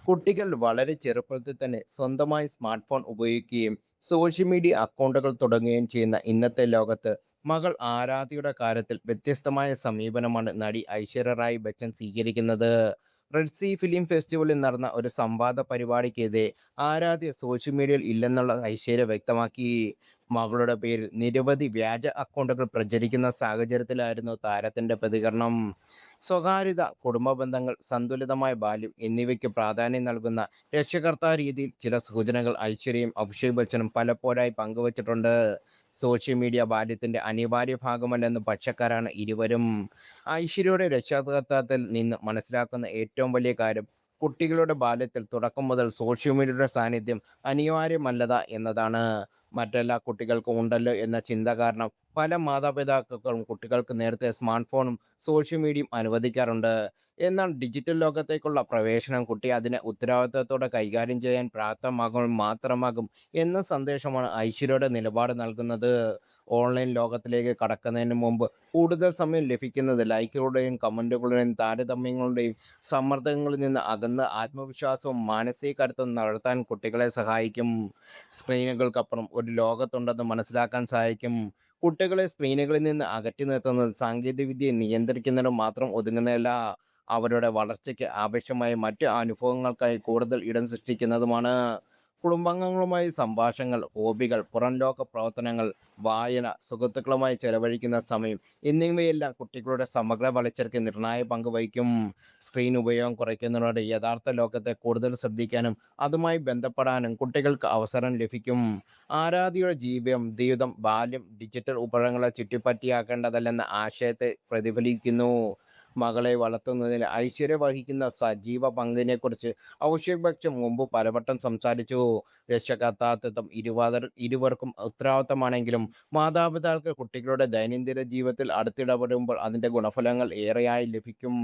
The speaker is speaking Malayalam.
കുട്ടികൾ വളരെ ചെറുപ്പത്തിൽ തന്നെ സ്വന്തമായി സ്മാർട്ട് ഫോൺ ഉപയോഗിക്കുകയും സോഷ്യൽ മീഡിയ അക്കൗണ്ടുകൾ തുടങ്ങുകയും ചെയ്യുന്ന ഇന്നത്തെ ലോകത്ത് മകൾ ആരാധ്യയുടെ കാര്യത്തിൽ വ്യത്യസ്തമായ സമീപനമാണ് നടി ഐശ്വര്യ റായ് ബച്ചൻ സ്വീകരിക്കുന്നത്. റെഡ് സീ ഫിലിം ഫെസ്റ്റിവലിൽ നടന്ന ഒരു സംവാദ പരിപാടിക്കെതിരെ ആരാധ്യ സോഷ്യൽ മീഡിയയിൽ ഇല്ലെന്നുള്ള ഐശ്വര്യ വ്യക്തമാക്കി. മകളുടെ പേരിൽ നിരവധി വ്യാജ അക്കൗണ്ടുകൾ പ്രചരിക്കുന്ന സാഹചര്യത്തിലായിരുന്നു താരത്തിന്റെ പ്രതികരണം. സ്വകാര്യത, കുടുംബ ബന്ധങ്ങൾ, സന്തുലിതമായ ബാല്യം എന്നിവയ്ക്ക് പ്രാധാന്യം നൽകുന്ന രക്ഷകർത്താ രീതിയിൽ ചില സൂചനകൾ ഐശ്വര്യയും അഭിഷേക് ബച്ചനും പലപ്പോഴായി പങ്കുവച്ചിട്ടുണ്ട്. സോഷ്യൽ മീഡിയ ബാല്യത്തിന്റെ അനിവാര്യ ഭാഗമല്ലെന്ന് പക്ഷക്കാരാണ് ഇരുവരും. ഐശ്വര്യയുടെ രക്ഷകർത്താത്തിൽ നിന്ന് മനസ്സിലാക്കുന്ന ഏറ്റവും വലിയ കാര്യം കുട്ടികളുടെ ബാല്യത്തിൽ തുടക്കം മുതൽ സോഷ്യൽ മീഡിയയുടെ സാന്നിധ്യം അനിവാര്യമല്ലത എന്നതാണ്. മറ്റെല്ലാ കുട്ടികൾക്കും ഉണ്ടല്ലോ എന്ന ചിന്ത കാരണം പല മാതാപിതാക്കളും കുട്ടികൾക്ക് നേരത്തെ സ്മാർട്ട് ഫോണും സോഷ്യൽ മീഡിയയും അനുവദിക്കാറുണ്ട്. എന്നാൽ ഡിജിറ്റൽ ലോകത്തേക്കുള്ള പ്രവേശനം കുട്ടി അതിനെ ഉത്തരവാദിത്തത്തോടെ കൈകാര്യം ചെയ്യാൻ പ്രാപ്തമാകുമ്പോൾ മാത്രമാകും എന്ന സന്ദേശമാണ് ഐശ്വര്യയുടെ നിലപാട് നൽകുന്നത്. ഓൺലൈൻ ലോകത്തിലേക്ക് കടക്കുന്നതിന് മുമ്പ് കൂടുതൽ സമയം ലഭിക്കുന്നത് ലൈക്കുകളുടെയും കമൻറ്റുകളുടെയും താരതമ്യങ്ങളുടെയും സമ്മർദ്ദങ്ങളിൽ നിന്ന് അകന്ന് ആത്മവിശ്വാസവും മാനസിക കരുത്തും നടത്താൻ കുട്ടികളെ സഹായിക്കും. സ്ക്രീനുകൾക്കപ്പുറം ഒരു ലോകത്തുണ്ടെന്ന് മനസ്സിലാക്കാൻ സഹായിക്കും. കുട്ടികളെ സ്ക്രീനുകളിൽ നിന്ന് അകറ്റി നിർത്തുന്നത് സാങ്കേതികവിദ്യയെ നിയന്ത്രിക്കുന്നതിന് മാത്രം ഒതുങ്ങുന്നതല്ല, അവരുടെ വളർച്ചയ്ക്ക് ആവശ്യമായ മറ്റ് അനുഭവങ്ങൾക്കായി കൂടുതൽ ഇടം സൃഷ്ടിക്കുന്നതുമാണ്. കുടുംബാംഗങ്ങളുമായി സംഭാഷണങ്ങൾ, ഹോബികൾ, പുറംലോക പ്രവർത്തനങ്ങൾ, വായന, സുഹൃത്തുക്കളുമായി ചെലവഴിക്കുന്ന സമയം എന്നിവയെല്ലാം കുട്ടികളുടെ സമഗ്ര വളർച്ചയ്ക്ക് നിർണായക പങ്ക് വഹിക്കും. സ്ക്രീൻ ഉപയോഗം കുറയ്ക്കുന്നതോടെ യഥാർത്ഥ ലോകത്തെ കൂടുതൽ ശ്രദ്ധിക്കാനും അതുമായി ബന്ധപ്പെടാനും കുട്ടികൾക്ക് അവസരം ലഭിക്കും. ആരാധ്യയുടെ ജീവിതം ബാല്യം ഡിജിറ്റൽ ഉപകരണങ്ങളെ ചുറ്റിപ്പറ്റിയാക്കേണ്ടതല്ലെന്ന ആശയത്തെ പ്രതിഫലിക്കുന്നു. മകളെ വളർത്തുന്നതിൽ ഐശ്വര്യ വഹിക്കുന്ന സജീവ പങ്കിനെക്കുറിച്ച് അഭിഷേക് ബച്ചൻ മുമ്പ് പലവട്ടം സംസാരിച്ചു. രക്ഷകർത്താകൃത്വം ഇരുവർക്കും ഉത്തരവാദിത്തമാണെങ്കിലും മാതാപിതാക്കൾ കുട്ടികളുടെ ദൈനംദിന ജീവിതത്തിൽ അടുത്തിടപെടുമ്പോൾ അതിൻ്റെ ഗുണഫലങ്ങൾ ഏറെയായി ലഭിക്കും.